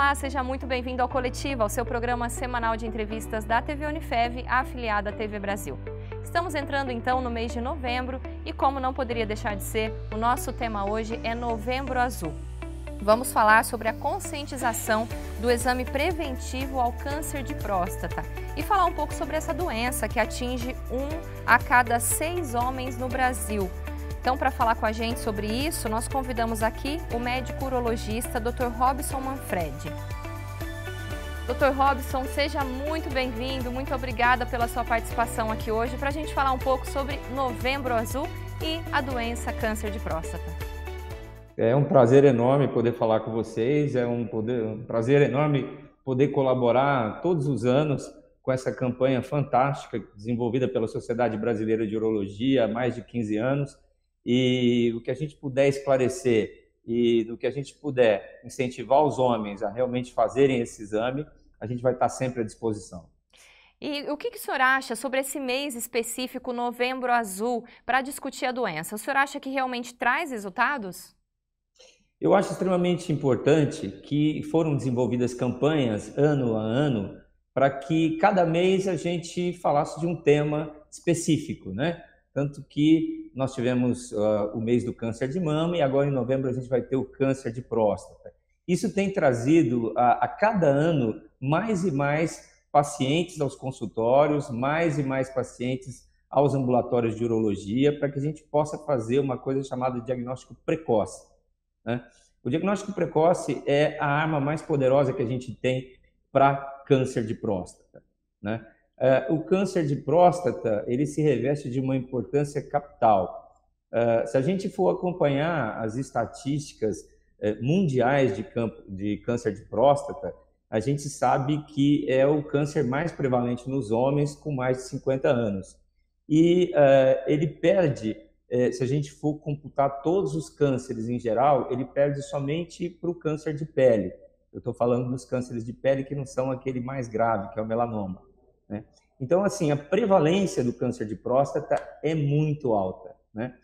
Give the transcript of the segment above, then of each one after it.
Olá, seja muito bem-vindo ao Coletiva, ao seu programa semanal de entrevistas da TV Unifev, afiliada à TV Brasil. Estamos entrando então no mês de novembro e, como não poderia deixar de ser, o nosso tema hoje é Novembro Azul. Vamos falar sobre a conscientização do exame preventivo ao câncer de próstata e falar um pouco sobre essa doença que atinge 1 a cada 6 homens no Brasil. Então, para falar com a gente sobre isso, nós convidamos aqui o médico urologista Dr. Robson Manfredi. Dr. Robson, seja muito bem-vindo, muito obrigada pela sua participação aqui hoje para a gente falar um pouco sobre Novembro Azul e a doença câncer de próstata. É um prazer enorme poder falar com vocês, é um prazer enorme poder colaborar todos os anos com essa campanha fantástica desenvolvida pela Sociedade Brasileira de Urologia há mais de 15 anos. E o que a gente puder esclarecer e do que a gente puder incentivar os homens a realmente fazerem esse exame, a gente vai estar sempre à disposição. E o que o senhor acha sobre esse mês específico, Novembro Azul, para discutir a doença? O senhor acha que realmente traz resultados? Eu acho extremamente importante que foram desenvolvidas campanhas ano a ano para que cada mês a gente falasse de um tema específico, né? Tanto que nós tivemos o mês do câncer de mama e agora em novembro a gente vai ter o câncer de próstata. Isso tem trazido a cada ano mais e mais pacientes aos consultórios, mais e mais pacientes aos ambulatórios de urologia, para que a gente possa fazer uma coisa chamada diagnóstico precoce, né? O diagnóstico precoce é a arma mais poderosa que a gente tem para câncer de próstata, né? O câncer de próstata, ele se reveste de uma importância capital. Se a gente for acompanhar as estatísticas mundiais de câncer de próstata, a gente sabe que é o câncer mais prevalente nos homens com mais de 50 anos. E ele perde, se a gente for computar todos os cânceres em geral, ele perde somente para o câncer de pele. Eu estou falando dos cânceres de pele que não são aquele mais grave, que é o melanoma, né? Então, assim, a prevalência do câncer de próstata é muito alta, né?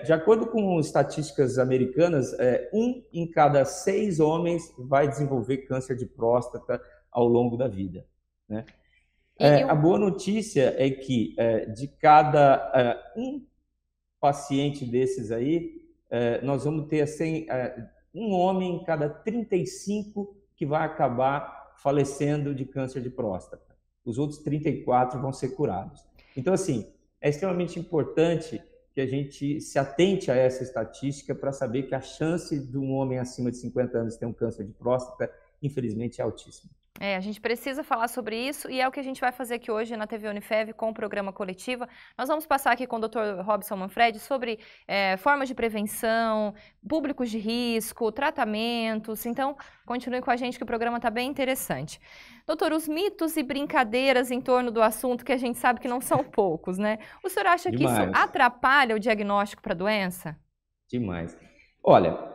De acordo com estatísticas americanas, 1 em cada 6 homens vai desenvolver câncer de próstata ao longo da vida, né? A boa notícia é que de cada um paciente desses aí, nós vamos ter assim, um homem em cada 35 que vai acabar falecendo de câncer de próstata. Os outros 34 vão ser curados. Então, assim, é extremamente importante que a gente se atente a essa estatística para saber que a chance de um homem acima de 50 anos ter um câncer de próstata, infelizmente, é altíssima. A gente precisa falar sobre isso e é o que a gente vai fazer aqui hoje na TV Unifev com o programa Coletiva. Nós vamos passar aqui com o Dr. Robson Manfredi sobre formas de prevenção, públicos de risco, tratamentos. Então, continue com a gente que o programa está bem interessante. Doutor, os mitos e brincadeiras em torno do assunto que a gente sabe que não são poucos, né? O senhor acha que isso atrapalha o diagnóstico para a doença? Demais. Olha,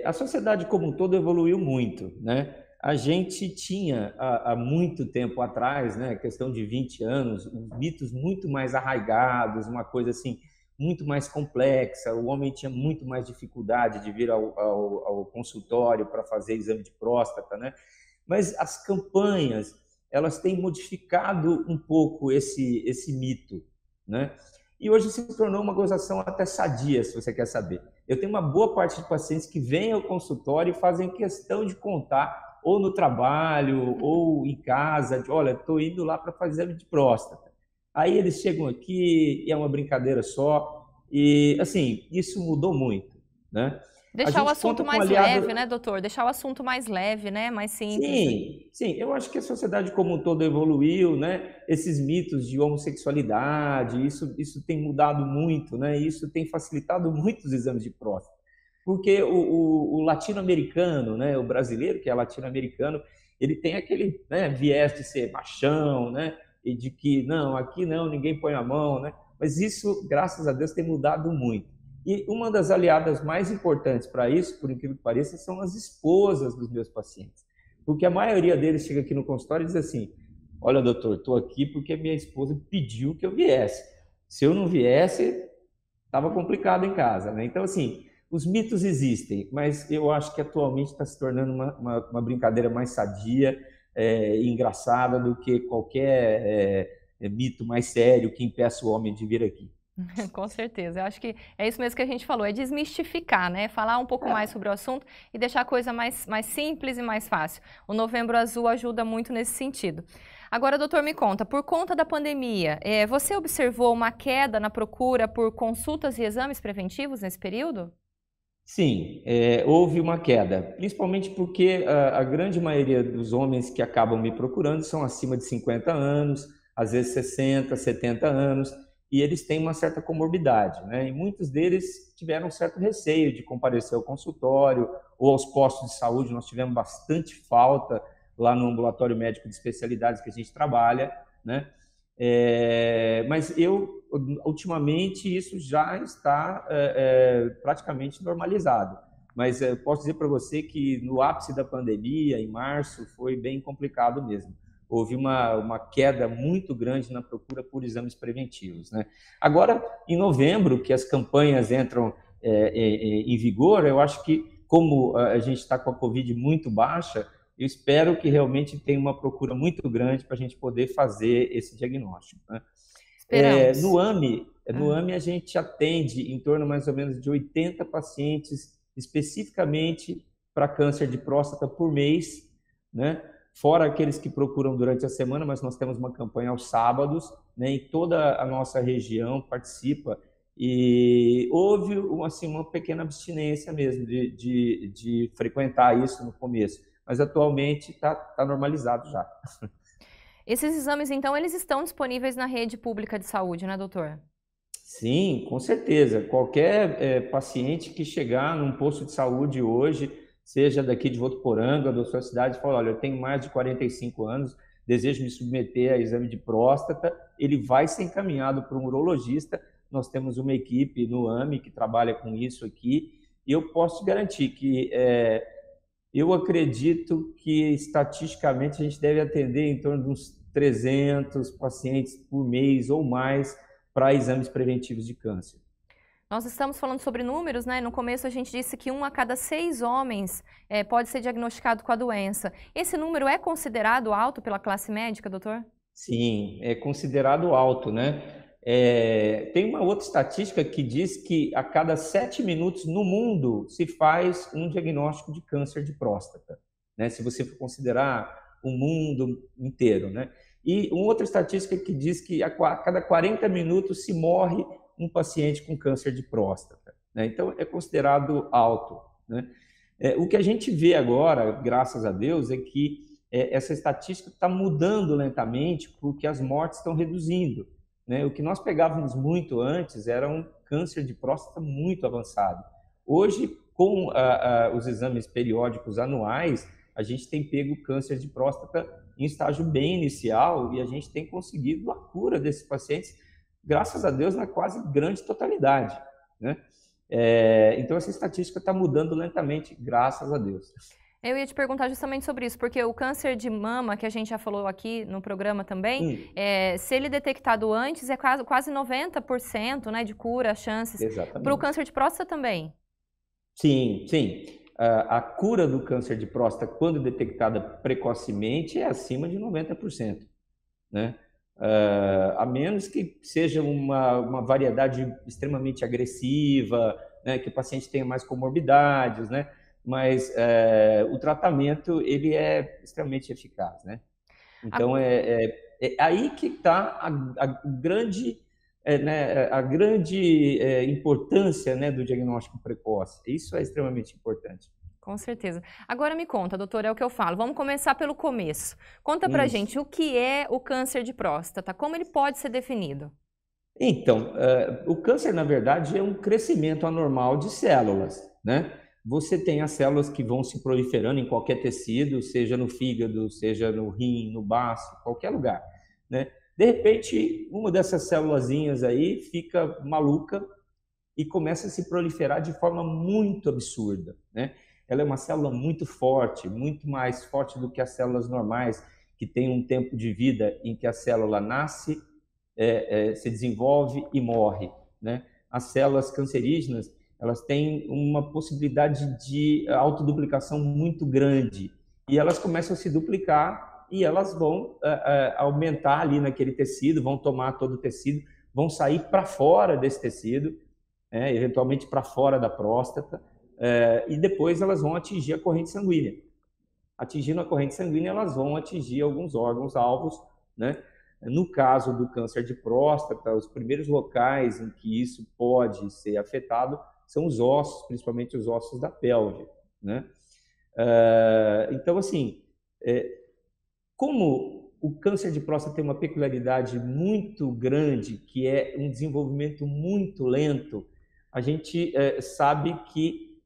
a sociedade como um todo evoluiu muito, né? A gente tinha, há muito tempo atrás, né, questão de 20 anos, mitos muito mais arraigados, uma coisa assim, muito mais complexa. O homem tinha muito mais dificuldade de vir ao consultório para fazer exame de próstata, né? Mas as campanhas, elas têm modificado um pouco esse mito, né? E hoje se tornou uma gozação até sadia, se você quer saber. Eu tenho uma boa parte de pacientes que vêm ao consultório e fazem questão de contar ou no trabalho, ou em casa, olha, estou indo lá para fazer exame de próstata. Aí eles chegam aqui e é uma brincadeira só, e assim, isso mudou muito, né? Deixar o assunto mais leve, né, doutor? Deixar o assunto mais leve, né, mais simples. Sim, eu acho que a sociedade como um todo evoluiu, né? Esses mitos de homossexualidade, isso tem mudado muito, né? Isso tem facilitado muito os exames de próstata. Porque o latino-americano, né, o brasileiro que é latino-americano, ele tem aquele, né, viés de ser machão, né, e de que não, aqui não, ninguém põe a mão, né? Mas isso, graças a Deus, tem mudado muito. E uma das aliadas mais importantes para isso, por incrível que pareça, são as esposas dos meus pacientes. Porque a maioria deles chega aqui no consultório e diz assim: olha, doutor, estou aqui porque minha esposa pediu que eu viesse. Se eu não viesse, estava complicado em casa, né? Então, assim, os mitos existem, mas eu acho que atualmente está se tornando uma brincadeira mais sadia e engraçada do que qualquer mito mais sério que impeça o homem de vir aqui. Com certeza. Eu acho que é isso mesmo que a gente falou, é desmistificar, né? Falar um pouco mais sobre o assunto e deixar a coisa mais simples e mais fácil. O Novembro Azul ajuda muito nesse sentido. Agora, doutor, me conta, por conta da pandemia, você observou uma queda na procura por consultas e exames preventivos nesse período? Sim, houve uma queda, principalmente porque a grande maioria dos homens que acabam me procurando são acima de 50 anos, às vezes 60, 70 anos, e eles têm uma certa comorbidade, né? E muitos deles tiveram um certo receio de comparecer ao consultório ou aos postos de saúde. Nós tivemos bastante falta lá no ambulatório médico de especialidades que a gente trabalha, né? Mas ultimamente, isso já está praticamente normalizado. Mas eu posso dizer para você que no ápice da pandemia, em março, foi bem complicado mesmo. Houve uma queda muito grande na procura por exames preventivos, né? Agora, em novembro, que as campanhas entram em vigor, eu acho que, como a gente está com a Covid muito baixa, eu espero que realmente tenha uma procura muito grande para a gente poder fazer esse diagnóstico, né? Esperamos. No AMI a gente atende em torno mais ou menos de 80 pacientes especificamente para câncer de próstata por mês, né? Fora aqueles que procuram durante a semana, mas nós temos uma campanha aos sábados, né? E toda a nossa região participa. E houve assim, uma pequena abstinência mesmo de frequentar isso no começo, mas atualmente está normalizado já. Esses exames, então, eles estão disponíveis na rede pública de saúde, né, doutor? Sim, com certeza. Qualquer paciente que chegar num posto de saúde hoje, seja daqui de Votuporanga, da sua cidade, fala, olha, eu tenho mais de 45 anos, desejo me submeter a exame de próstata, ele vai ser encaminhado para um urologista. Nós temos uma equipe no AMI que trabalha com isso aqui, e eu posso te garantir que eu acredito que, estatisticamente, a gente deve atender em torno de uns 300 pacientes por mês ou mais para exames preventivos de câncer. Nós estamos falando sobre números, né? No começo a gente disse que 1 a cada 6 homens pode ser diagnosticado com a doença. Esse número é considerado alto pela classe médica, doutor? Sim, é considerado alto, né? Tem uma outra estatística que diz que a cada 7 minutos no mundo se faz um diagnóstico de câncer de próstata, né? Se você for considerar o mundo inteiro, né? E uma outra estatística que diz que a cada 40 minutos se morre um paciente com câncer de próstata, né? Então é considerado alto, né? O que a gente vê agora, graças a Deus, é que essa estatística está mudando lentamente porque as mortes estão reduzindo, né? O que nós pegávamos muito antes era um câncer de próstata muito avançado. Hoje, com os exames periódicos anuais, a gente tem pego câncer de próstata em estágio bem inicial e a gente tem conseguido a cura desses pacientes, graças a Deus, na quase grande totalidade, né? Então, essa estatística está mudando lentamente, graças a Deus. Eu ia te perguntar justamente sobre isso, porque o câncer de mama, que a gente já falou aqui no programa também, se ele detectado antes, é quase 90%, né, de cura, as chances. Para o câncer de próstata também? Sim, sim. A cura do câncer de próstata, quando detectada precocemente, é acima de 90%, né? A menos que seja uma variedade extremamente agressiva, né, que o paciente tenha mais comorbidades, né? Mas o tratamento ele é extremamente eficaz, né? Então é aí que está a grande importância, né, do diagnóstico precoce. Isso é extremamente importante. Com certeza. Agora me conta, doutor, é o que eu falo. Vamos começar pelo começo. Conta pra gente o que é o câncer de próstata, como ele pode ser definido? Então, o câncer, na verdade, é um crescimento anormal de células, né? Você tem as células que vão se proliferando em qualquer tecido, seja no fígado, seja no rim, no baço, qualquer lugar, né? De repente, uma dessas célulazinhas aí fica maluca e começa a se proliferar de forma muito absurda, né? Ela é uma célula muito forte, muito mais forte do que as células normais, que têm um tempo de vida em que a célula nasce, se desenvolve e morre, né? As células cancerígenas, elas têm uma possibilidade de autoduplicação muito grande e elas começam a se duplicar e elas vão aumentar ali naquele tecido, vão tomar todo o tecido, vão sair para fora desse tecido, eventualmente para fora da próstata, e depois elas vão atingir a corrente sanguínea. Atingindo a corrente sanguínea, elas vão atingir alguns órgãos-alvos, né? No caso do câncer de próstata, os primeiros locais em que isso pode ser afetado são os ossos, principalmente os ossos da pelve, né? Então, assim, como o câncer de próstata tem uma peculiaridade muito grande, que é um desenvolvimento muito lento, a gente sabe que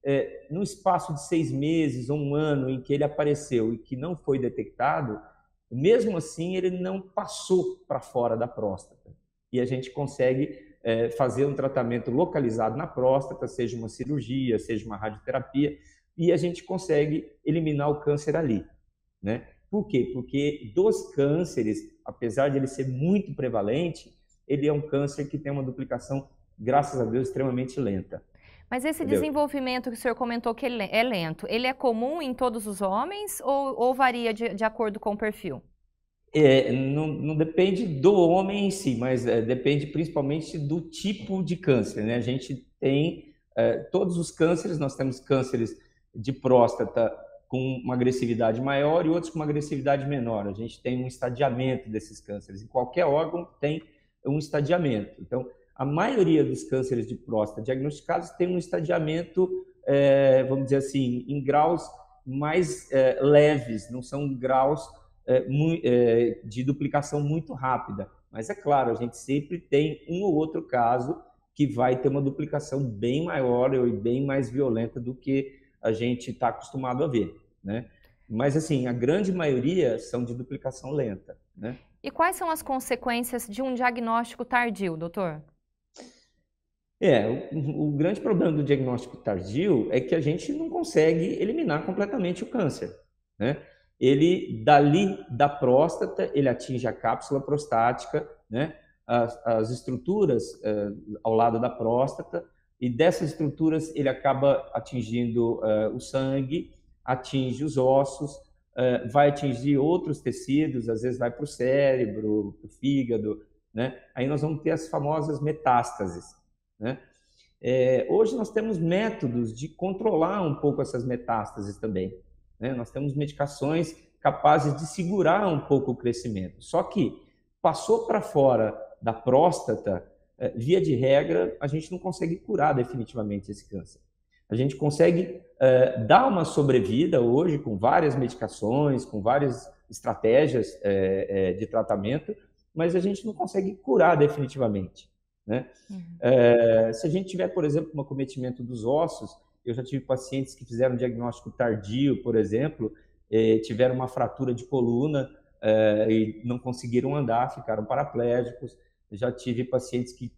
no espaço de 6 meses ou 1 ano em que ele apareceu e que não foi detectado, mesmo assim ele não passou para fora da próstata. E a gente consegue fazer um tratamento localizado na próstata, seja uma cirurgia, seja uma radioterapia, e a gente consegue eliminar o câncer ali, né? Por quê? Porque dos cânceres, apesar de ele ser muito prevalente, ele é um câncer que tem uma duplicação, graças a Deus, extremamente lenta. Mas esse Entendeu? Desenvolvimento que o senhor comentou que ele é lento, ele é comum em todos os homens ou varia de acordo com o perfil? Não depende do homem em si, mas depende principalmente do tipo de câncer, né? A gente tem todos os cânceres, nós temos cânceres de próstata com uma agressividade maior e outros com uma agressividade menor. A gente tem um estadiamento desses cânceres. Em qualquer órgão tem um estadiamento. Então, a maioria dos cânceres de próstata diagnosticados tem um estadiamento, vamos dizer assim, em graus mais leves, não são graus de duplicação muito rápida. Mas é claro, a gente sempre tem um ou outro caso que vai ter uma duplicação bem maior e bem mais violenta do que a gente está acostumado a ver, né? Mas, assim, a grande maioria são de duplicação lenta, né? E quais são as consequências de um diagnóstico tardio, doutor? O grande problema do diagnóstico tardio é que a gente não consegue eliminar completamente o câncer, né? Ele, dali da próstata, ele atinge a cápsula prostática, né? As estruturas ao lado da próstata, e dessas estruturas ele acaba atingindo o sangue, atinge os ossos, vai atingir outros tecidos, às vezes vai para o cérebro, para o fígado, né? Aí nós vamos ter as famosas metástases, né? Hoje nós temos métodos de controlar um pouco essas metástases também, né? Nós temos medicações capazes de segurar um pouco o crescimento. Só que passou para fora da próstata, via de regra, a gente não consegue curar definitivamente esse câncer. A gente consegue dar uma sobrevida hoje com várias medicações, com várias estratégias de tratamento, mas a gente não consegue curar definitivamente, né? Se a gente tiver, por exemplo, um acometimento dos ossos, eu já tive pacientes que fizeram diagnóstico tardio, por exemplo, tiveram uma fratura de coluna e não conseguiram andar, ficaram paraplégicos. Já tive pacientes que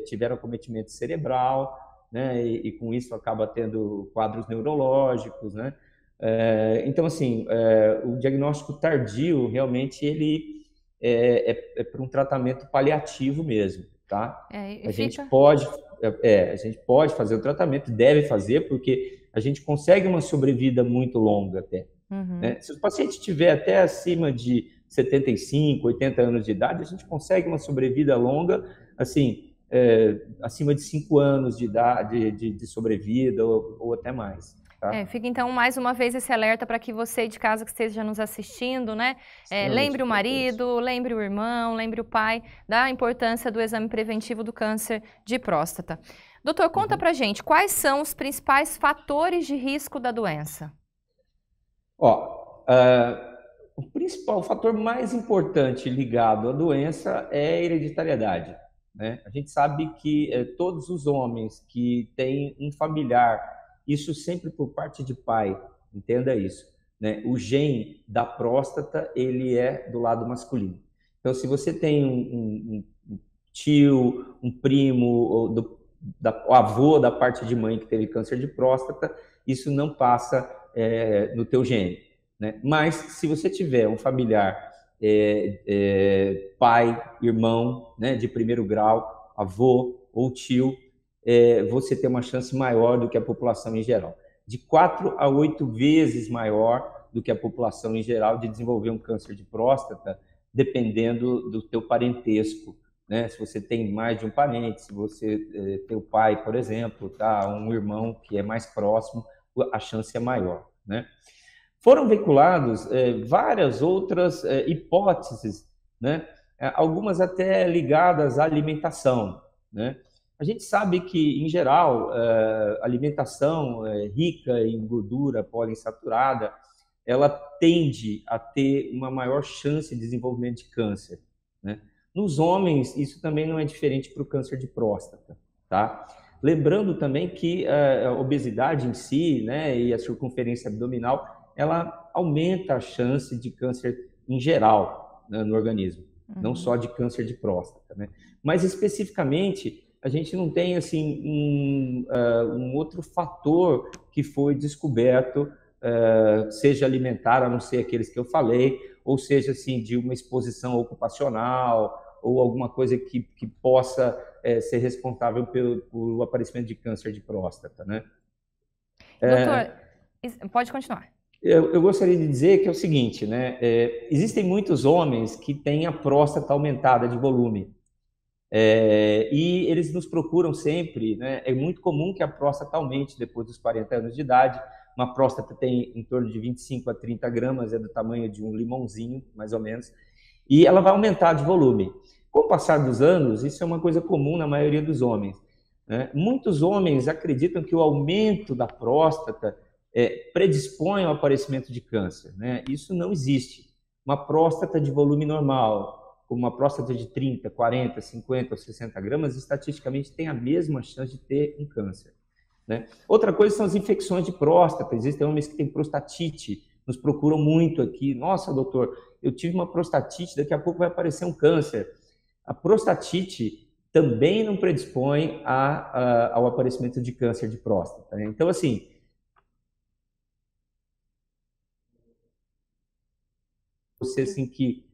tiveram acometimento cerebral, né, e com isso acaba tendo quadros neurológicos, né? Então, assim, o diagnóstico tardio, realmente, ele é para um tratamento paliativo mesmo, tá? A gente pode fazer o tratamento, deve fazer, porque a gente consegue uma sobrevida muito longa até. Né? Se o paciente tiver até acima de 75, 80 anos de idade, a gente consegue uma sobrevida longa, assim, acima de 5 anos de idade, de sobrevida ou até mais. Tá? Fica então mais uma vez esse alerta para que você de casa que esteja nos assistindo, né? Lembre o marido, lembre o irmão, lembre o pai da importância do exame preventivo do câncer de próstata. Doutor, conta pra gente, quais são os principais fatores de risco da doença? O fator mais importante ligado à doença é a hereditariedade, né? A gente sabe que todos os homens que têm um familiar, isso sempre por parte de pai, entenda isso, né? O gene da próstata, ele é do lado masculino. Então, se você tem um tio, um primo, o avô da parte de mãe que teve câncer de próstata, isso não passa no teu gene, né? Mas se você tiver um familiar, pai, irmão, né, de primeiro grau, avô ou tio, você tem uma chance maior do que a população em geral. De 4 a 8 vezes maior do que a população em geral de desenvolver um câncer de próstata, dependendo do teu parentesco, né? Se você tem mais de um parente, se você tem o pai, por exemplo, tá? Um irmão que é mais próximo, a chance é maior, né? Foram veiculados várias outras hipóteses, né? Algumas até ligadas à alimentação, né? A gente sabe que, em geral, a alimentação rica em gordura poliinsaturada, ela tende a ter uma maior chance de desenvolvimento de câncer, né? Nos homens, isso também não é diferente para o câncer de próstata, tá? Lembrando também que a obesidade em si, né, e a circunferência abdominal, ela aumenta a chance de câncer em geral, né, no organismo, não só de câncer de próstata, né? Mas especificamente, a gente não tem assim um outro fator que foi descoberto, seja alimentar, a não ser aqueles que eu falei, ou seja, assim, de uma exposição ocupacional, ou alguma coisa que possa ser responsável pelo aparecimento de câncer de próstata, né? Doutor, pode continuar. Eu gostaria de dizer que é o seguinte, né? Existem muitos homens que têm a próstata aumentada de volume, e eles nos procuram sempre, né? É muito comum que a próstata aumente depois dos 40 anos de idade. Uma próstata tem em torno de 25 a 30 gramas, é do tamanho de um limãozinho, mais ou menos, e ela vai aumentar de volume. Com o passar dos anos, isso é uma coisa comum na maioria dos homens, né? Muitos homens acreditam que o aumento da próstata predispõe ao aparecimento de câncer, né? Isso não existe. Uma próstata de volume normal, como uma próstata de 30, 40, 50 ou 60 gramas, estatisticamente tem a mesma chance de ter um câncer, né? Outra coisa são as infecções de próstata. Existem homens que têm prostatite, nos procuram muito aqui. Nossa, doutor, eu tive uma prostatite, daqui a pouco vai aparecer um câncer. A prostatite também não predispõe ao aparecimento de câncer de próstata, né? Então, assim, você assim que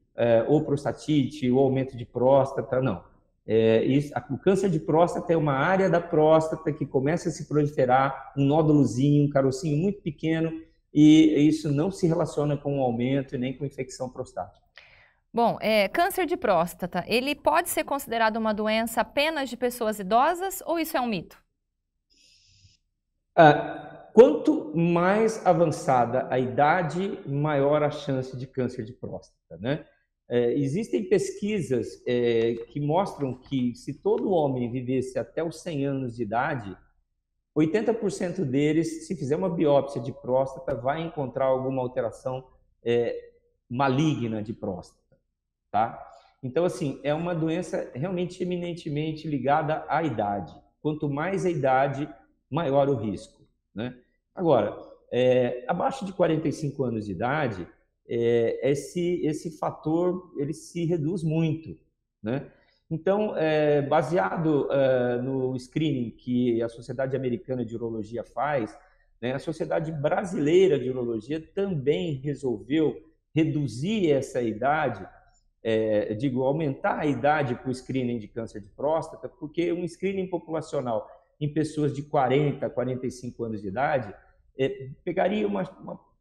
ou prostatite ou aumento de próstata, não. O câncer de próstata é uma área da próstata que começa a se proliferar, um nódulozinho, um carocinho muito pequeno, e isso não se relaciona com o aumento e nem com infecção prostática. Bom, câncer de próstata, ele pode ser considerado uma doença apenas de pessoas idosas ou isso é um mito? Quanto mais avançada a idade, maior a chance de câncer de próstata, né? Existem pesquisas que mostram que se todo homem vivesse até os 100 anos de idade, 80% deles, se fizer uma biópsia de próstata, vai encontrar alguma alteração maligna de próstata, tá? Então, assim, é uma doença realmente eminentemente ligada à idade. Quanto mais a idade, maior o risco, né? Agora, abaixo de 45 anos de idade, esse fator ele se reduz muito, né? Então, baseado no screening que a Sociedade Americana de Urologia faz, né, a Sociedade Brasileira de Urologia também resolveu reduzir essa idade, aumentar a idade para o screening de câncer de próstata, porque um screening populacional em pessoas de 40 a 45 anos de idade pegaria uma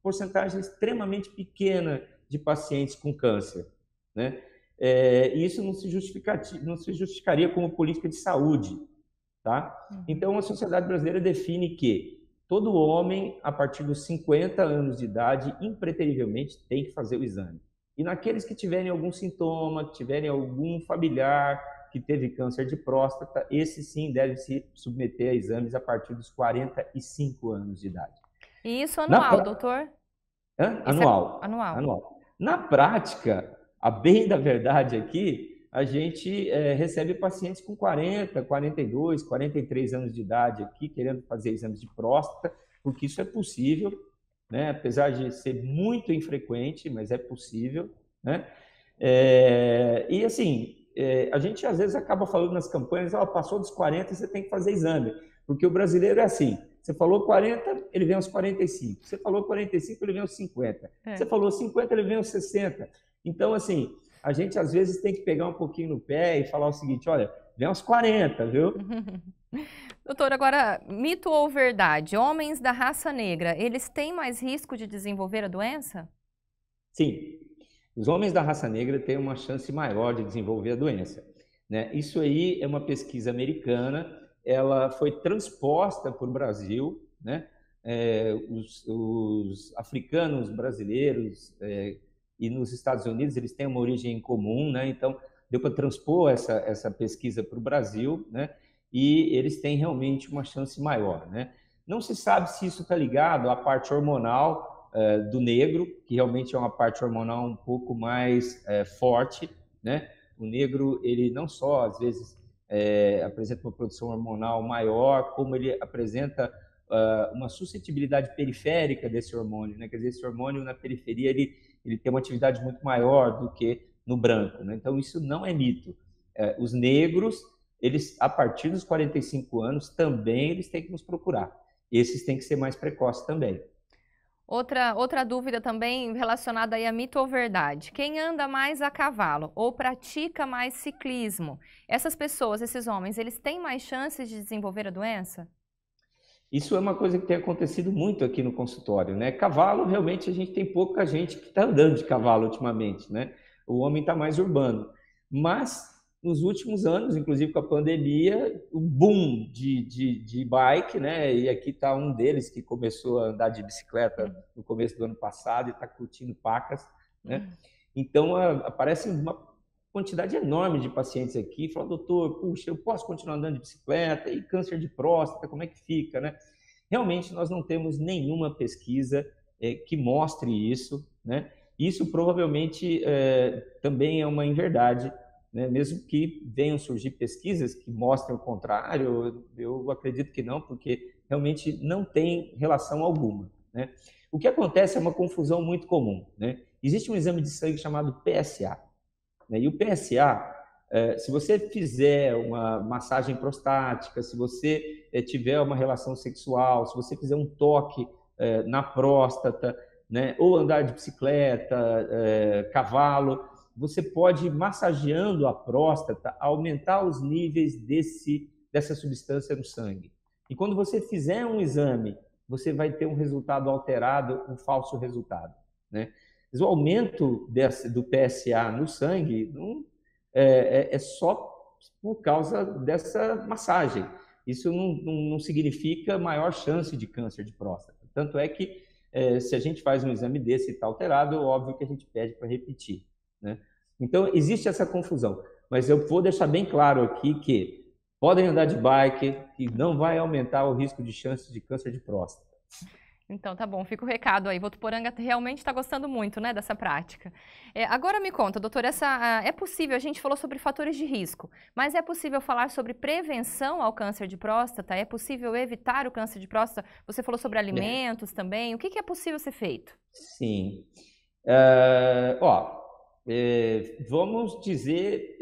porcentagem extremamente pequena de pacientes com câncer, né? E isso não se justificaria como política de saúde, tá? Então, a Sociedade Brasileira define que todo homem, a partir dos 50 anos de idade, impreterivelmente tem que fazer o exame. E naqueles que tiverem algum sintoma, que tiverem algum familiar que teve câncer de próstata, esse sim deve se submeter a exames a partir dos 45 anos de idade. E isso anual, doutor? Anual. Anual. Na prática, a bem da verdade aqui, a gente recebe pacientes com 40, 42, 43 anos de idade aqui, querendo fazer exames de próstata, porque isso é possível, né? Apesar de ser muito infrequente, mas é possível, né? E assim, a gente às vezes acaba falando nas campanhas, passou dos 40, você tem que fazer exame, porque o brasileiro é assim, você falou 40, ele vem aos 45, você falou 45, ele vem aos 50, você falou 50, ele vem aos 60. Então, assim, a gente às vezes tem que pegar um pouquinho no pé e falar o seguinte, olha, vem aos 40, viu? Doutor, agora, mito ou verdade? Homens da raça negra, eles têm mais risco de desenvolver a doença? Sim, os homens da raça negra têm uma chance maior de desenvolver a doença, né? Isso aí é uma pesquisa americana, ela foi transposta para o Brasil, né? Os africanos brasileiros e nos Estados Unidos eles têm uma origem em comum, né? Então deu para transpor essa pesquisa para o Brasil, né? E eles têm realmente uma chance maior, né? Não se sabe se isso está ligado à parte hormonal do negro, que realmente é uma parte hormonal um pouco mais forte, né? O negro, ele não só, às vezes, apresenta uma produção hormonal maior, como ele apresenta uma suscetibilidade periférica desse hormônio, né? Quer dizer, esse hormônio na periferia, ele tem uma atividade muito maior do que no branco, né? Então, isso não é mito. Os negros, eles, a partir dos 45 anos, também eles têm que nos procurar. Esses têm que ser mais precoces também. Outra dúvida também relacionada aí a mito ou verdade. Quem anda mais a cavalo ou pratica mais ciclismo, essas pessoas, esses homens, eles têm mais chances de desenvolver a doença? Isso é uma coisa que tem acontecido muito aqui no consultório, né? Cavalo, realmente, a gente tem pouca gente que está andando de cavalo ultimamente, né? O homem está mais urbano. Mas, nos últimos anos, inclusive com a pandemia, o boom de bike, né? E aqui está um deles que começou a andar de bicicleta no começo do ano passado e está curtindo pacas, né? Então, aparece uma quantidade enorme de pacientes aqui, falam, doutor, puxa, eu posso continuar andando de bicicleta? E câncer de próstata, como é que fica, né? Realmente, nós não temos nenhuma pesquisa que mostre isso, né? Isso provavelmente também é uma inverdade, né? Mesmo que venham surgir pesquisas que mostrem o contrário, eu acredito que não, porque realmente não tem relação alguma, né? O que acontece é uma confusão muito comum, né? Existe um exame de sangue chamado PSA, né? E o PSA, se você fizer uma massagem prostática, se você tiver uma relação sexual, se você fizer um toque na próstata, né? Ou andar de bicicleta, cavalo, você pode, massageando a próstata, aumentar os níveis dessa substância no sangue. E quando você fizer um exame, você vai ter um resultado alterado, um falso resultado, né? Mas o aumento do PSA no sangue é só por causa dessa massagem. Isso não significa maior chance de câncer de próstata. Tanto é que, se a gente faz um exame desse e está alterado, é óbvio que a gente pede para repetir, né? Então, existe essa confusão. Mas eu vou deixar bem claro aqui que podem andar de bike, que não vai aumentar o risco de chance de câncer de próstata. Então, tá bom, fica o recado aí. Votuporanga realmente está gostando muito, né, dessa prática. Agora me conta, doutor, é possível, a gente falou sobre fatores de risco, mas é possível falar sobre prevenção ao câncer de próstata? É possível evitar o câncer de próstata? Você falou sobre alimentos também. O que é possível ser feito? Sim. Vamos dizer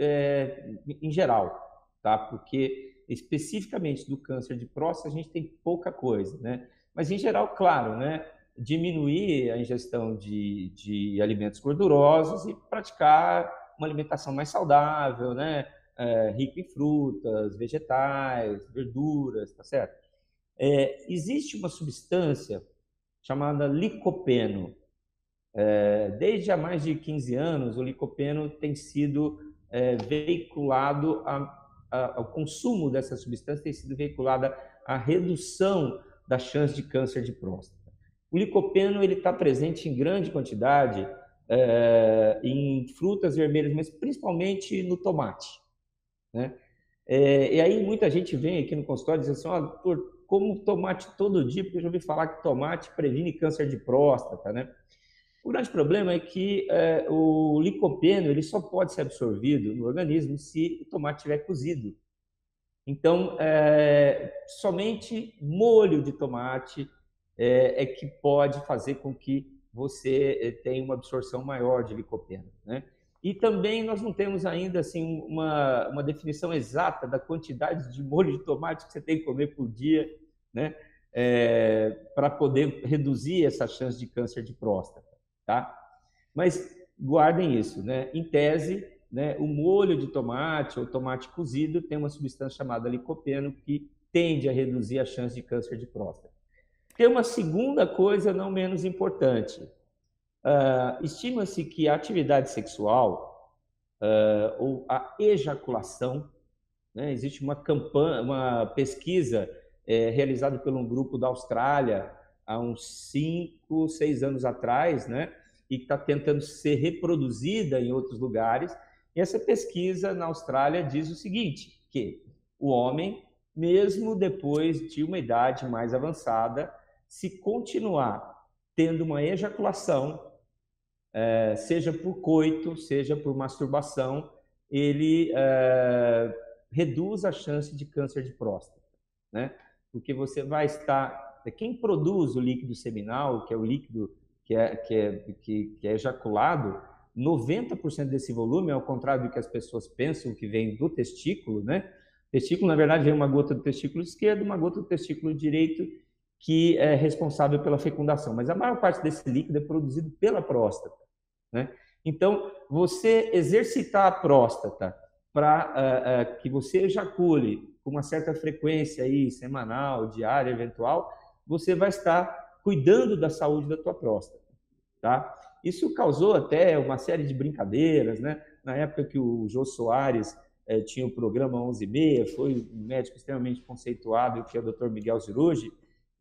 em geral, tá? Porque especificamente do câncer de próstata a gente tem pouca coisa, né? Mas, em geral, claro, né? Diminuir a ingestão de alimentos gordurosos e praticar uma alimentação mais saudável, né? Rica em frutas, vegetais, verduras, tá certo? Existe uma substância chamada licopeno. Desde há mais de 15 anos, o licopeno tem sido veiculado, o consumo dessa substância tem sido veiculada à redução da chance de câncer de próstata. O licopeno está presente em grande quantidade em frutas vermelhas, mas principalmente no tomate, né? E aí muita gente vem aqui no consultório e diz assim, doutor, como tomate todo dia, porque eu já ouvi falar que tomate previne câncer de próstata, né? O grande problema é que o licopeno ele só pode ser absorvido no organismo se o tomate estiver cozido. Então, somente molho de tomate é que pode fazer com que você tenha uma absorção maior de licopeno, né? E também nós não temos ainda assim uma definição exata da quantidade de molho de tomate que você tem que comer por dia, né? Para poder reduzir essa chance de câncer de próstata, tá? Mas guardem isso, né? Em tese, né, o molho de tomate ou tomate cozido tem uma substância chamada licopeno que tende a reduzir a chance de câncer de próstata. Tem uma segunda coisa não menos importante. Estima-se que a atividade sexual ou a ejaculação, né, existe uma pesquisa realizada por um grupo da Austrália há uns 5, 6 anos atrás, né, e que está tentando ser reproduzida em outros lugares. E essa pesquisa na Austrália diz o seguinte, que o homem, mesmo depois de uma idade mais avançada, se continuar tendo uma ejaculação, seja por coito, seja por masturbação, ele reduz a chance de câncer de próstata, né? Porque você vai estar... Quem produz o líquido seminal, que é o líquido que é ejaculado, 90% desse volume, ao contrário do que as pessoas pensam, que vem do testículo, né? O testículo, na verdade, vem uma gota do testículo esquerdo, uma gota do testículo direito, que é responsável pela fecundação. Mas a maior parte desse líquido é produzido pela próstata, né? Então, você exercitar a próstata para que você ejacule com uma certa frequência aí, semanal, diária, eventual, você vai estar cuidando da saúde da tua próstata, tá? Isso causou até uma série de brincadeiras, né? Na época que o Jô Soares tinha o programa 11h30, foi um médico extremamente conceituado, que é o Dr. Miguel Zirugi,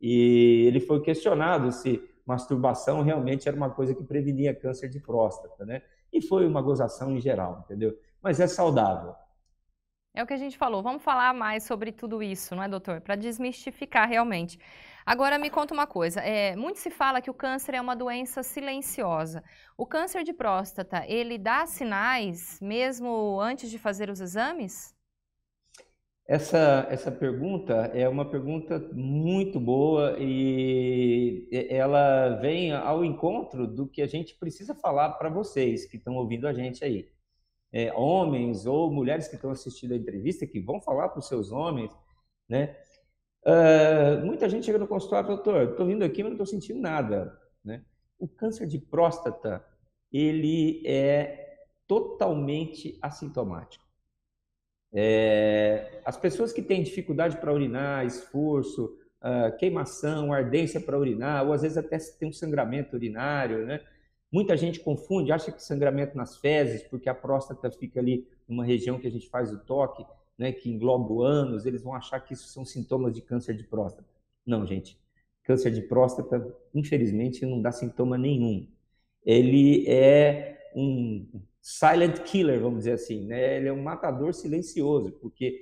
e ele foi questionado se masturbação realmente era uma coisa que prevenia câncer de próstata, né? E foi uma gozação em geral, entendeu? Mas é saudável. É o que a gente falou. Vamos falar mais sobre tudo isso, não é, doutor? Para desmistificar realmente. Agora, me conta uma coisa. Muito se fala que o câncer é uma doença silenciosa. O câncer de próstata, ele dá sinais mesmo antes de fazer os exames? Essa pergunta é uma pergunta muito boa e ela vem ao encontro do que a gente precisa falar para vocês que estão ouvindo a gente aí. Homens ou mulheres que estão assistindo a entrevista, que vão falar para os seus homens, né? Muita gente chega no consultório, doutor, estou vindo aqui, mas não estou sentindo nada, né? O câncer de próstata, ele é totalmente assintomático. As pessoas que têm dificuldade para urinar, esforço, queimação, ardência para urinar, ou às vezes até tem um sangramento urinário, né? Muita gente confunde, acha que sangramento nas fezes, porque a próstata fica ali numa região que a gente faz o toque, né, que engloba o ânus, eles vão achar que isso são sintomas de câncer de próstata. Não, gente. Câncer de próstata, infelizmente, não dá sintoma nenhum. Ele é um silent killer, vamos dizer assim, né? Ele é um matador silencioso, porque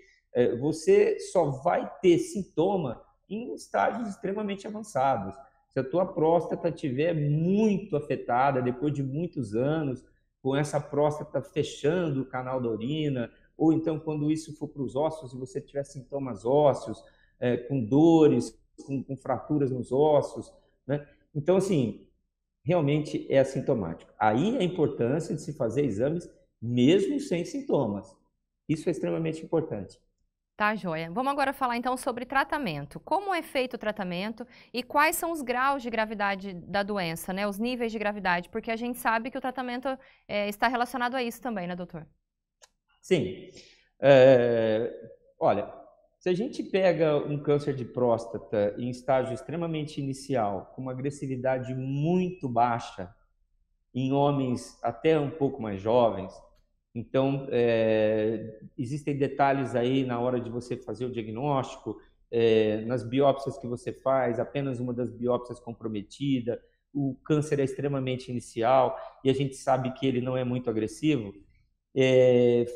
você só vai ter sintoma em estágios extremamente avançados. Se a tua próstata estiver muito afetada, depois de muitos anos, com essa próstata fechando o canal da urina, ou então quando isso for para os ossos e você tiver sintomas ósseos, com dores, com fraturas nos ossos, né? Então, assim, realmente é assintomático. Aí a importância de se fazer exames mesmo sem sintomas. Isso é extremamente importante. Tá, joia. Vamos agora falar então sobre tratamento. Como é feito o tratamento e quais são os graus de gravidade da doença, né? Os níveis de gravidade, porque a gente sabe que o tratamento está relacionado a isso também, né, doutor? Sim. Olha, se a gente pega um câncer de próstata em estágio extremamente inicial, com uma agressividade muito baixa, em homens até um pouco mais jovens, então existem detalhes aí na hora de você fazer o diagnóstico, nas biópsias que você faz, apenas uma das biópsias comprometida, o câncer é extremamente inicial e a gente sabe que ele não é muito agressivo.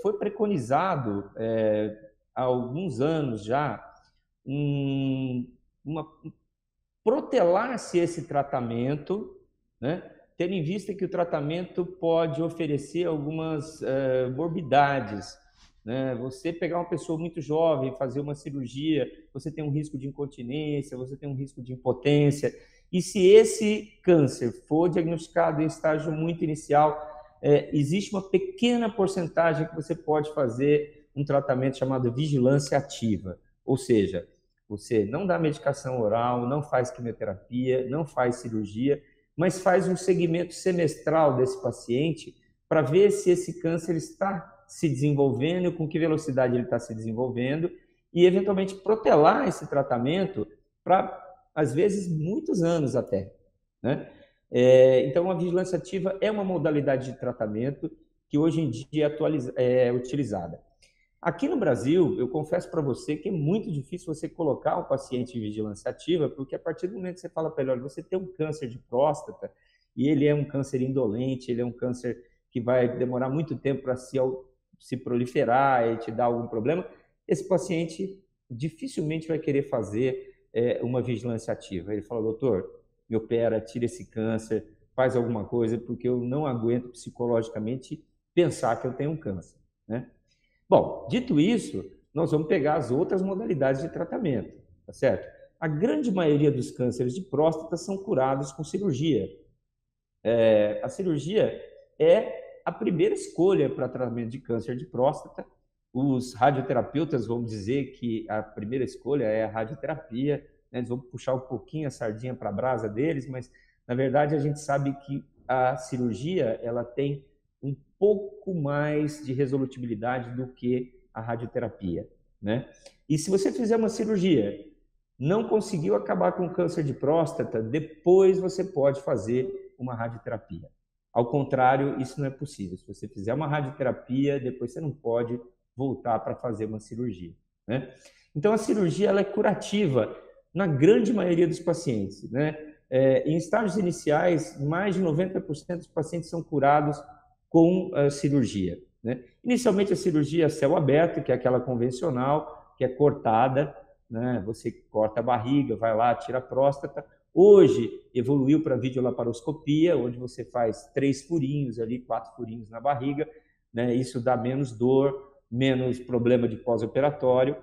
Foi preconizado há alguns anos já protelar-se esse tratamento, né? Tendo em vista que o tratamento pode oferecer algumas morbidades, né? Você pegar uma pessoa muito jovem, fazer uma cirurgia, você tem um risco de incontinência, você tem um risco de impotência, e se esse câncer for diagnosticado em estágio muito inicial, existe uma pequena porcentagem que você pode fazer um tratamento chamado vigilância ativa, ou seja, você não dá medicação oral, não faz quimioterapia, não faz cirurgia, mas faz um segmento semestral desse paciente para ver se esse câncer está se desenvolvendo, com que velocidade ele está se desenvolvendo, e, eventualmente, protelar esse tratamento para, às vezes, muitos anos até, né? Então, a vigilância ativa é uma modalidade de tratamento que hoje em dia é utilizada. Aqui no Brasil, eu confesso para você que é muito difícil você colocar um paciente em vigilância ativa, porque a partir do momento que você fala para ele, olha, você tem um câncer de próstata, e ele é um câncer indolente, ele é um câncer que vai demorar muito tempo para se proliferar e te dar algum problema, esse paciente dificilmente vai querer fazer uma vigilância ativa. Ele fala, doutor, me opera, tira esse câncer, faz alguma coisa, porque eu não aguento psicologicamente pensar que eu tenho um câncer, né? Bom, dito isso, nós vamos pegar as outras modalidades de tratamento, tá certo? A grande maioria dos cânceres de próstata são curados com cirurgia. A cirurgia é a primeira escolha para tratamento de câncer de próstata. Os radioterapeutas vão dizer que a primeira escolha é a radioterapia, né? Eles vão puxar um pouquinho a sardinha para a brasa deles, mas, na verdade, a gente sabe que a cirurgia ela tem um pouco mais de resolutibilidade do que a radioterapia, né? E se você fizer uma cirurgia, não conseguiu acabar com o câncer de próstata, depois você pode fazer uma radioterapia. Ao contrário, isso não é possível. Se você fizer uma radioterapia, depois você não pode voltar para fazer uma cirurgia, né? Então, a cirurgia ela é curativa na grande maioria dos pacientes, né? Em estágios iniciais, mais de 90% dos pacientes são curados com a cirurgia, né? Inicialmente, a cirurgia a céu aberto, que é aquela convencional, que é cortada, né? Você corta a barriga, vai lá, tira a próstata. Hoje, evoluiu para a videolaparoscopia, onde você faz 3 furinhos ali, 4 furinhos na barriga, né? Isso dá menos dor, menos problema de pós-operatório,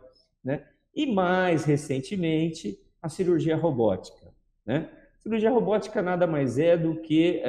né? E mais recentemente, a cirurgia robótica, né? Cirurgia robótica nada mais é do que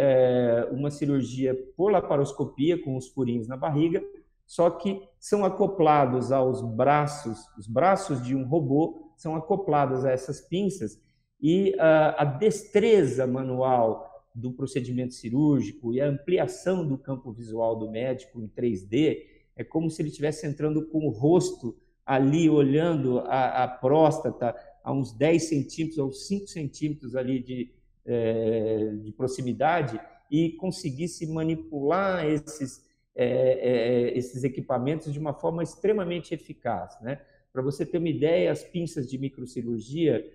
uma cirurgia por laparoscopia, com os furinhos na barriga, só que são acoplados aos braços, os braços de um robô são acoplados a essas pinças, e a destreza manual do procedimento cirúrgico e a ampliação do campo visual do médico em 3D é como se ele estivesse entrando com o rosto ali, olhando a próstata a uns 10 centímetros, aos 5 centímetros ali de proximidade, e conseguisse manipular esses equipamentos de uma forma extremamente eficaz, né? Para você ter uma ideia, as pinças de microcirurgia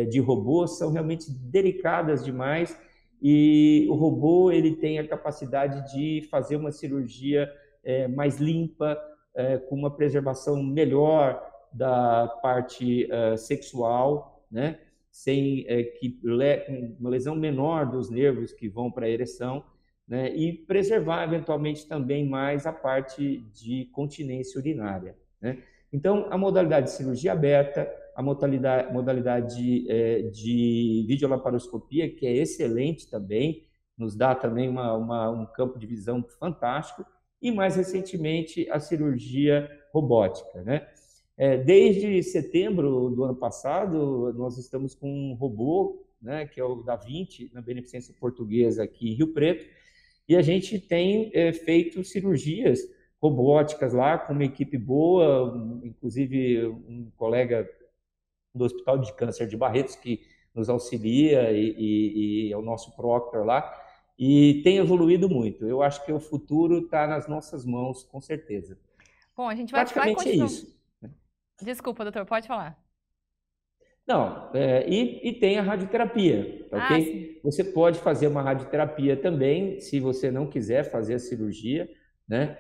de robô são realmente delicadas demais, e o robô ele tem a capacidade de fazer uma cirurgia mais limpa, com uma preservação melhor da parte sexual, né? Sem uma lesão menor dos nervos que vão para a ereção, né? E preservar eventualmente também mais a parte de continência urinária, né? Então, a modalidade de cirurgia aberta, a modalidade de videolaparoscopia, que é excelente também, nos dá também um campo de visão fantástico, e mais recentemente a cirurgia robótica, né? Desde setembro do ano passado, nós estamos com um robô, né, que é o Da Vinci, na Beneficência Portuguesa aqui em Rio Preto, e a gente tem feito cirurgias robóticas lá com uma equipe boa, inclusive um colega do Hospital de Câncer de Barretos que nos auxilia e é o nosso proctor lá, e tem evoluído muito. Eu acho que o futuro está nas nossas mãos, com certeza. Bom, a gente praticamente vai continuar. É isso. Desculpa, doutor, pode falar. Não, e tem a radioterapia, ok? Sim. Você pode fazer uma radioterapia também, se você não quiser fazer a cirurgia, né?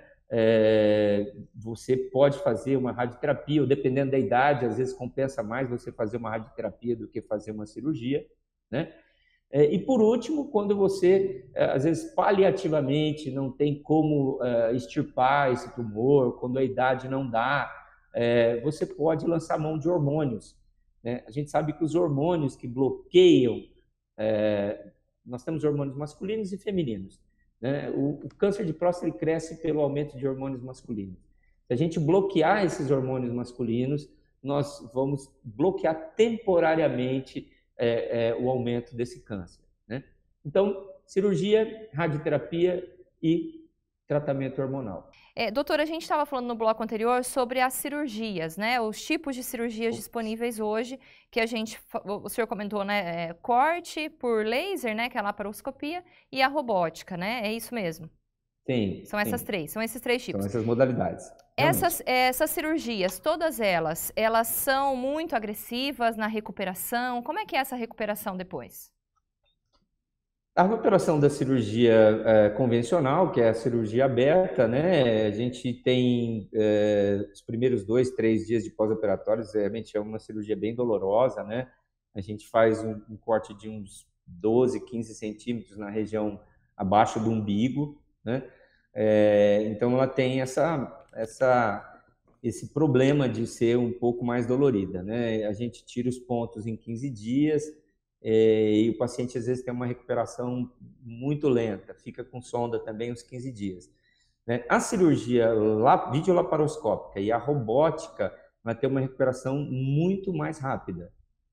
Você pode fazer uma radioterapia, ou dependendo da idade, às vezes compensa mais você fazer uma radioterapia do que fazer uma cirurgia, né? E por último, quando você, às vezes paliativamente, não tem como extirpar esse tumor, quando a idade não dá, você pode lançar mão de hormônios, né? A gente sabe que os hormônios que bloqueiam, nós temos hormônios masculinos e femininos, né? O câncer de próstata ele cresce pelo aumento de hormônios masculinos. Se a gente bloquear esses hormônios masculinos, nós vamos bloquear temporariamente o aumento desse câncer, né? Então, cirurgia, radioterapia e tratamento hormonal. Doutora, a gente estava falando no bloco anterior sobre as cirurgias, né? Os tipos de cirurgias disponíveis hoje, que o senhor comentou, né? Corte por laser, né? Que é a laparoscopia, e a robótica, né? É isso mesmo? Sim. São essas três, são esses três tipos. São essas modalidades. Essas cirurgias, todas elas são muito agressivas na recuperação? Como é que é essa recuperação depois? A recuperação da cirurgia convencional, que é a cirurgia aberta, né? A gente tem os primeiros 2, 3 dias de pós-operatórios, realmente é uma cirurgia bem dolorosa, né? A gente faz um corte de uns 12, 15 centímetros na região abaixo do umbigo, né? Então ela tem esse problema de ser um pouco mais dolorida, né? A gente tira os pontos em 15 dias, e o paciente às vezes tem uma recuperação muito lenta, fica com sonda também uns 15 dias. Né? A cirurgia videolaparoscópica e a robótica vai ter uma recuperação muito mais rápida,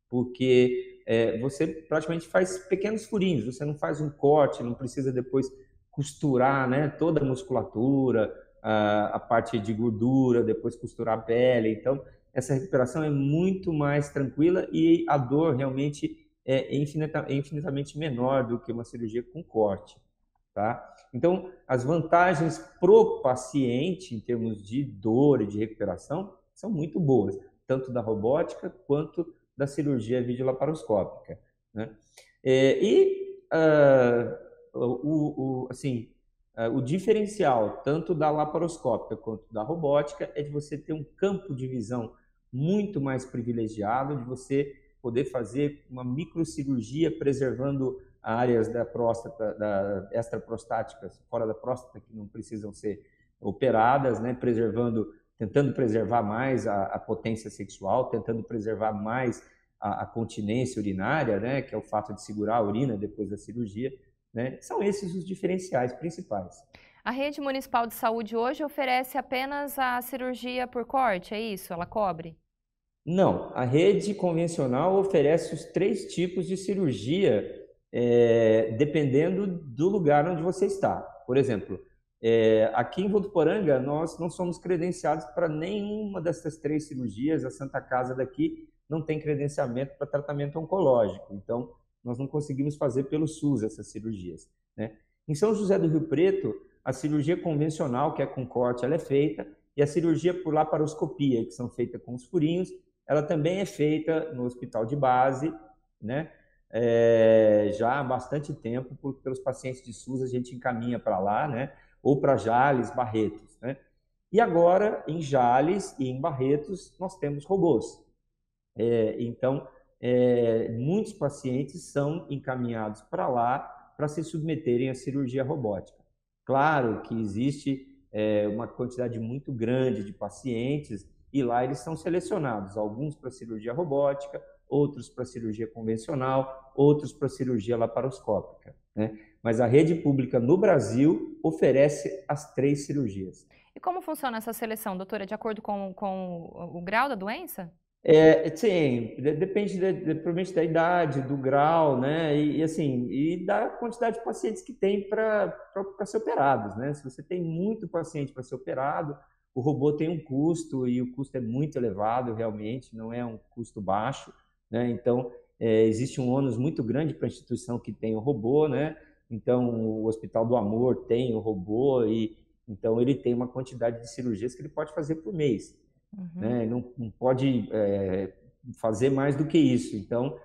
porque você praticamente faz pequenos furinhos, você não faz um corte, não precisa depois costurar, né, toda a musculatura, a parte de gordura, depois costurar a pele. Então, essa recuperação é muito mais tranquila e a dor realmente é infinitamente menor do que uma cirurgia com corte, tá? Então, as vantagens pro paciente em termos de dor e de recuperação são muito boas, tanto da robótica quanto da cirurgia videolaparoscópica, né? O diferencial tanto da laparoscópica quanto da robótica é de você ter um campo de visão muito mais privilegiado, de você poder fazer uma microcirurgia preservando áreas da próstata, extraprostáticas, fora da próstata, que não precisam ser operadas, né? Tentando preservar mais a potência sexual, tentando preservar mais a continência urinária, né? Que é o fato de segurar a urina depois da cirurgia, né? São esses os diferenciais principais. A rede municipal de saúde hoje oferece apenas a cirurgia por corte, é isso? Ela cobre? Não, a rede convencional oferece os 3 tipos de cirurgia, dependendo do lugar onde você está. Por exemplo, aqui em Votuporanga, nós não somos credenciados para nenhuma dessas 3 cirurgias. A Santa Casa daqui não tem credenciamento para tratamento oncológico, então nós não conseguimos fazer pelo SUS essas cirurgias, né? Em São José do Rio Preto, a cirurgia convencional, que é com corte, ela é feita, e a cirurgia por laparoscopia, que são feitas com os furinhos, ela também é feita no hospital de base, né? Já há bastante tempo, pelos pacientes de SUS a gente encaminha para lá, né? Ou para Jales, Barretos, né? E agora, em Jales e em Barretos, nós temos robôs. Então, muitos pacientes são encaminhados para lá para se submeterem à cirurgia robótica. Claro que existe uma quantidade muito grande de pacientes e lá eles são selecionados, alguns para cirurgia robótica, outros para cirurgia convencional, outros para cirurgia laparoscópica, né? Mas a rede pública no Brasil oferece as 3 cirurgias. E como funciona essa seleção, doutora? De acordo com o grau da doença? Sim, depende provavelmente da idade, do grau, né? E da quantidade de pacientes que tem para ser operados, né? Se você tem muito paciente para ser operado, o robô tem um custo e o custo é muito elevado, realmente, não é um custo baixo, né? Então, existe um ônus muito grande para a instituição que tem o robô, né? Então, o Hospital do Amor tem o robô e então ele tem uma quantidade de cirurgias que ele pode fazer por mês. Uhum. Né? Não pode fazer mais do que isso. Então,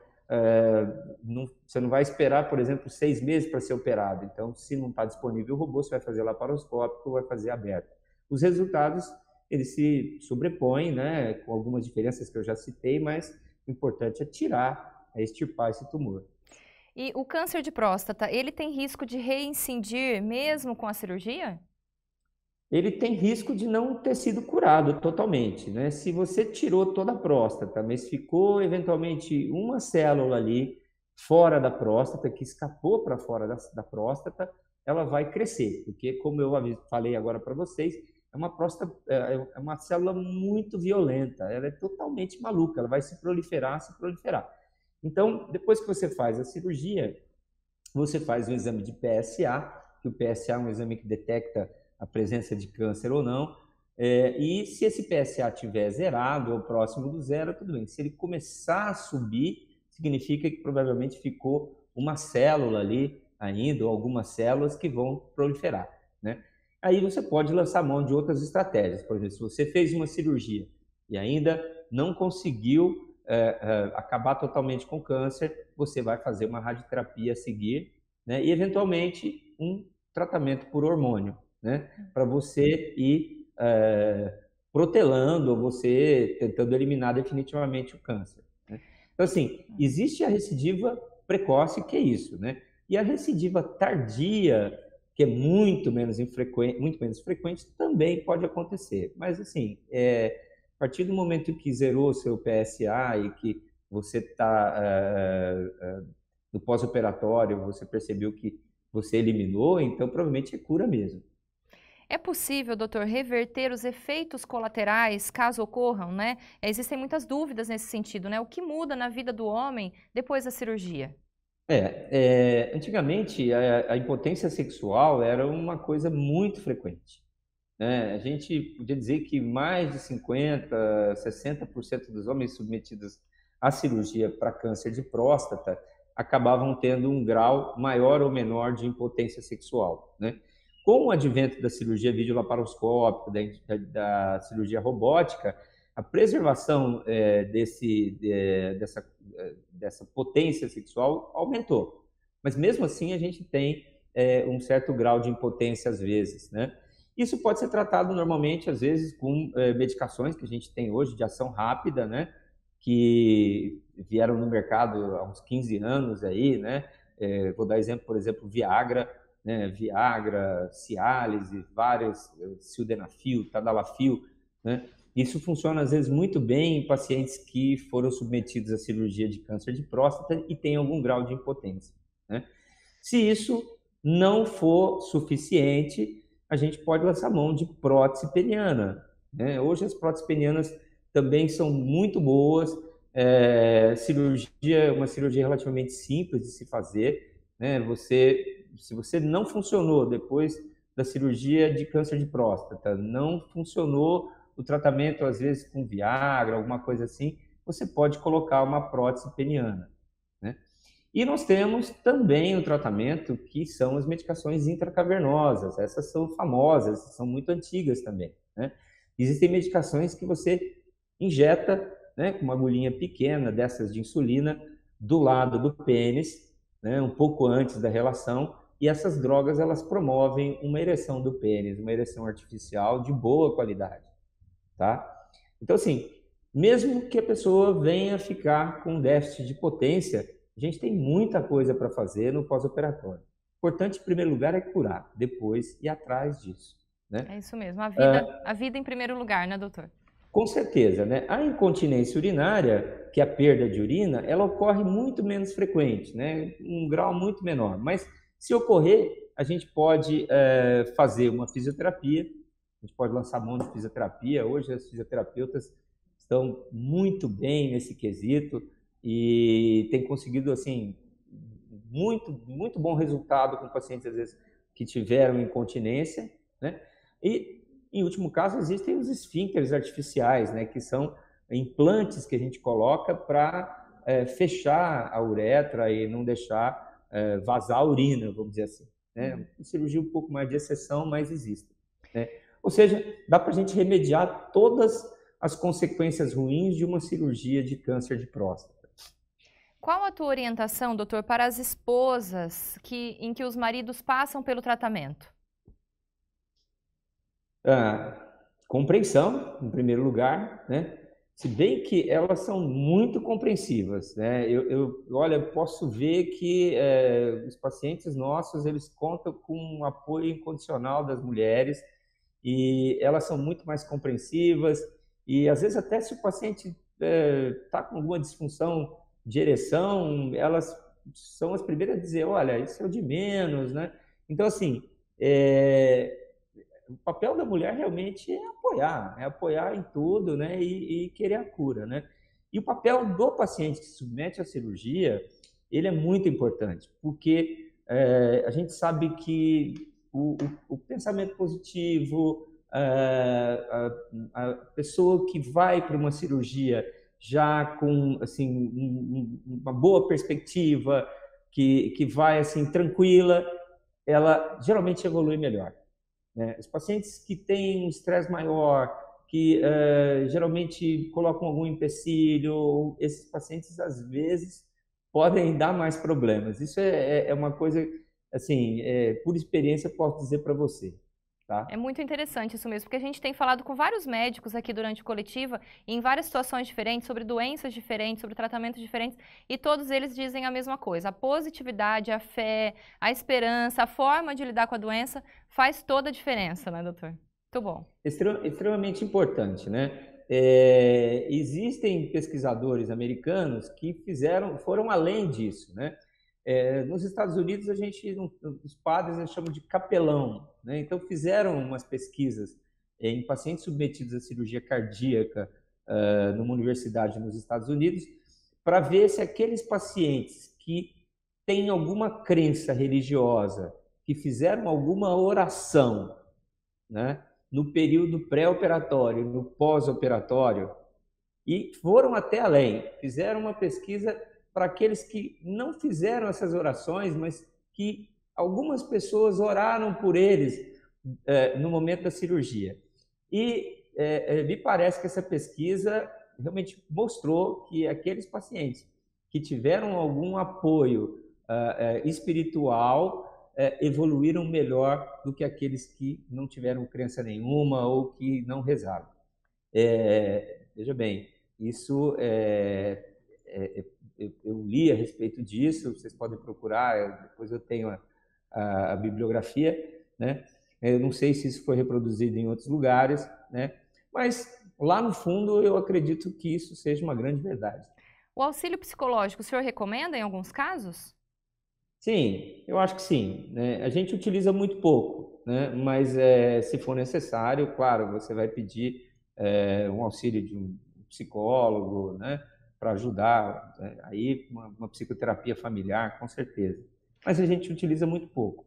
você não vai esperar, por exemplo, 6 meses para ser operado. Então, se não está disponível o robô, você vai fazer laparoscópico ou vai fazer aberto. Os resultados, eles se sobrepõem, né? Com algumas diferenças que eu já citei, mas o importante é extirpar esse tumor. E o câncer de próstata, ele tem risco de reincidir mesmo com a cirurgia? Ele tem risco de não ter sido curado totalmente, né? Se você tirou toda a próstata, mas ficou eventualmente uma célula ali fora da próstata, que escapou para fora da próstata, ela vai crescer, porque como eu falei agora para vocês, é uma célula muito violenta, ela é totalmente maluca, ela vai se proliferar. Então, depois que você faz a cirurgia, você faz um exame de PSA, que o PSA é um exame que detecta a presença de câncer ou não. E se esse PSA estiver zerado ou próximo do zero, tudo bem. Se ele começar a subir, significa que provavelmente ficou uma célula ali ainda, ou algumas células que vão proliferar, né? Aí você pode lançar mão de outras estratégias. Por exemplo, se você fez uma cirurgia e ainda não conseguiu acabar totalmente com o câncer, você vai fazer uma radioterapia a seguir, né? E eventualmente um tratamento por hormônio, né? Para você ir protelando, ou você tentando eliminar definitivamente o câncer, né? Então, assim, existe a recidiva precoce, que é isso, né? E a recidiva tardia, que é muito menos frequente, também pode acontecer. Mas, assim, a partir do momento que zerou seu PSA e que você está no pós-operatório, você percebeu que você eliminou, então provavelmente é cura mesmo. É possível, doutor, reverter os efeitos colaterais caso ocorram, né? Existem muitas dúvidas nesse sentido, né? O que muda na vida do homem depois da cirurgia? Antigamente a impotência sexual era uma coisa muito frequente, né? A gente podia dizer que mais de 50%, 60% dos homens submetidos à cirurgia para câncer de próstata acabavam tendo um grau maior ou menor de impotência sexual, né? Com o advento da cirurgia videolaparoscópica, da cirurgia robótica, a preservação dessa potência sexual aumentou. Mas mesmo assim a gente tem um certo grau de impotência às vezes, né? Isso pode ser tratado normalmente, às vezes, com medicações que a gente tem hoje de ação rápida, né? Que vieram no mercado há uns 15 anos aí, né? Vou dar exemplo, por exemplo, Viagra, né? Viagra, Cialis, vários, Sildenafil, Tadalafil, né? Isso funciona, às vezes, muito bem em pacientes que foram submetidos à cirurgia de câncer de próstata e têm algum grau de impotência, né? Se isso não for suficiente, a gente pode lançar mão de prótese peniana, né? Hoje as próteses penianas também são muito boas, uma cirurgia relativamente simples de se fazer, né? Se você não funcionou depois da cirurgia de câncer de próstata, não funcionou o tratamento, às vezes, com Viagra, alguma coisa assim, você pode colocar uma prótese peniana, né? E nós temos também o tratamento que são as medicações intracavernosas. Essas são famosas, são muito antigas também, né? Existem medicações que você injeta, né, com uma agulhinha pequena dessas de insulina do lado do pênis, né, um pouco antes da relação, e essas drogas elas promovem uma ereção do pênis, uma ereção artificial de boa qualidade, tá? Então, assim, mesmo que a pessoa venha ficar com déficit de potência, a gente tem muita coisa para fazer no pós-operatório. O importante, em primeiro lugar, é curar, depois ir atrás disso, né? É isso mesmo, a vida em primeiro lugar, né, doutor? Com certeza, né? A incontinência urinária, que é a perda de urina, ela ocorre muito menos frequente, né? Um grau muito menor. Mas se ocorrer, a gente pode fazer uma fisioterapia, a gente pode lançar mão de fisioterapia. Hoje as fisioterapeutas estão muito bem nesse quesito e têm conseguido, assim, muito bom resultado com pacientes, às vezes, que tiveram incontinência, né? E, em último caso, existem os esfíncteres artificiais, né? Que são implantes que a gente coloca para fechar a uretra e não deixar vazar a urina, vamos dizer assim, né? Cirurgia um pouco mais de exceção, mas existe, né? Ou seja, dá para a gente remediar todas as consequências ruins de uma cirurgia de câncer de próstata. Qual a tua orientação, doutor, para as esposas em que os maridos passam pelo tratamento? Compreensão, em primeiro lugar, né? Se bem que elas são muito compreensivas, né? Olha, posso ver que os pacientes nossos, eles contam com um apoio incondicional das mulheres e elas são muito mais compreensivas e, às vezes, até se o paciente está com alguma disfunção de ereção, elas são as primeiras a dizer, olha, isso é o de menos, né? Então, assim, o papel da mulher realmente é apoiar em tudo, né? E querer a cura, né? E o papel do paciente que se submete à cirurgia, ele é muito importante, porque a gente sabe que o pensamento positivo, a pessoa que vai para uma cirurgia já com assim, uma boa perspectiva, que vai assim, tranquila, ela geralmente evolui melhor, né? Os pacientes que têm um estresse maior, que geralmente colocam algum empecilho, esses pacientes às vezes podem dar mais problemas. Isso é uma coisa, assim, por experiência posso dizer para você. Tá? É muito interessante isso mesmo, porque a gente tem falado com vários médicos aqui durante a coletiva, em várias situações diferentes, sobre doenças diferentes, sobre tratamentos diferentes, e todos eles dizem a mesma coisa. A positividade, a fé, a esperança, a forma de lidar com a doença faz toda a diferença, né, doutor? Muito bom. Extremamente importante, né? Existem pesquisadores americanos que foram além disso, né? Nos Estados Unidos, os padres chamam de capelão, né? Então, fizeram umas pesquisas em pacientes submetidos à cirurgia cardíaca numa universidade nos Estados Unidos, para ver se aqueles pacientes que têm alguma crença religiosa, que fizeram alguma oração, né, no período pré-operatório, no pós-operatório, e foram até além, fizeram uma pesquisa para aqueles que não fizeram essas orações, mas que algumas pessoas oraram por eles no momento da cirurgia. E me parece que essa pesquisa realmente mostrou que aqueles pacientes que tiveram algum apoio espiritual evoluíram melhor do que aqueles que não tiveram crença nenhuma ou que não rezaram. Veja bem, isso eu li a respeito disso, vocês podem procurar, depois eu tenho a bibliografia, né? Eu não sei se isso foi reproduzido em outros lugares, né? Mas lá no fundo eu acredito que isso seja uma grande verdade. O auxílio psicológico, o senhor recomenda em alguns casos? Sim, eu acho que sim, né? A gente utiliza muito pouco, né? Mas se for necessário, claro, você vai pedir um auxílio de um psicólogo, né? Para ajudar, aí uma psicoterapia familiar, com certeza. Mas a gente utiliza muito pouco.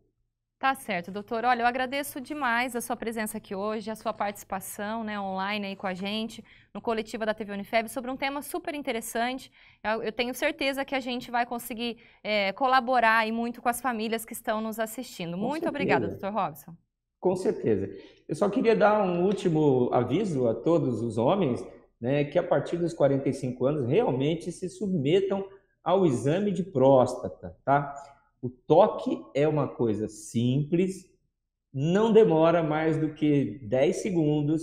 Tá certo, doutor. Olha, eu agradeço demais a sua presença aqui hoje, a sua participação, né, online aí com a gente, no Coletiva da TV Unifev, sobre um tema super interessante. Eu tenho certeza que a gente vai conseguir colaborar aí muito com as famílias que estão nos assistindo. Muito obrigada, doutor Robson. Com certeza. Eu só queria dar um último aviso a todos os homens, né, que a partir dos 45 anos realmente se submetam ao exame de próstata, tá? O toque é uma coisa simples, não demora mais do que 10 segundos,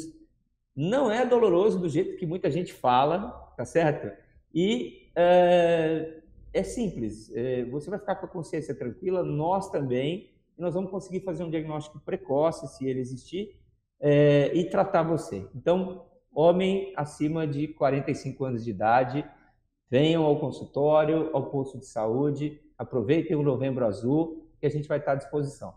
não é doloroso do jeito que muita gente fala, tá certo? E é simples, você vai ficar com a consciência tranquila, nós também, e nós vamos conseguir fazer um diagnóstico precoce, se ele existir, e tratar você. Então, homem acima de 45 anos de idade, venham ao consultório, ao posto de saúde, aproveitem o Novembro Azul, que a gente vai estar à disposição.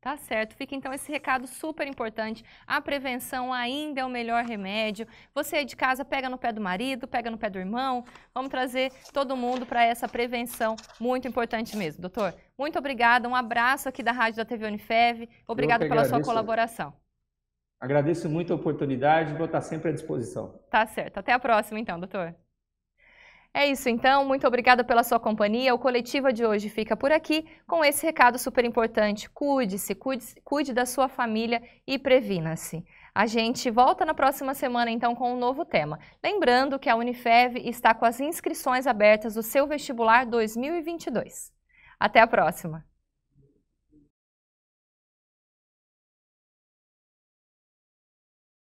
Tá certo, fica então esse recado super importante, a prevenção ainda é o melhor remédio. Você aí de casa pega no pé do marido, pega no pé do irmão, vamos trazer todo mundo para essa prevenção muito importante mesmo. Doutor, muito obrigada, um abraço aqui da Rádio da TV Unifev, obrigado pela sua colaboração. Agradeço muito a oportunidade, vou estar sempre à disposição. Tá certo, até a próxima então, doutor. É isso então, muito obrigada pela sua companhia. O Coletiva de hoje fica por aqui com esse recado super importante. Cuide-se, cuide da sua família e previna-se. A gente volta na próxima semana então com um novo tema. Lembrando que a Unifev está com as inscrições abertas do seu vestibular 2022. Até a próxima!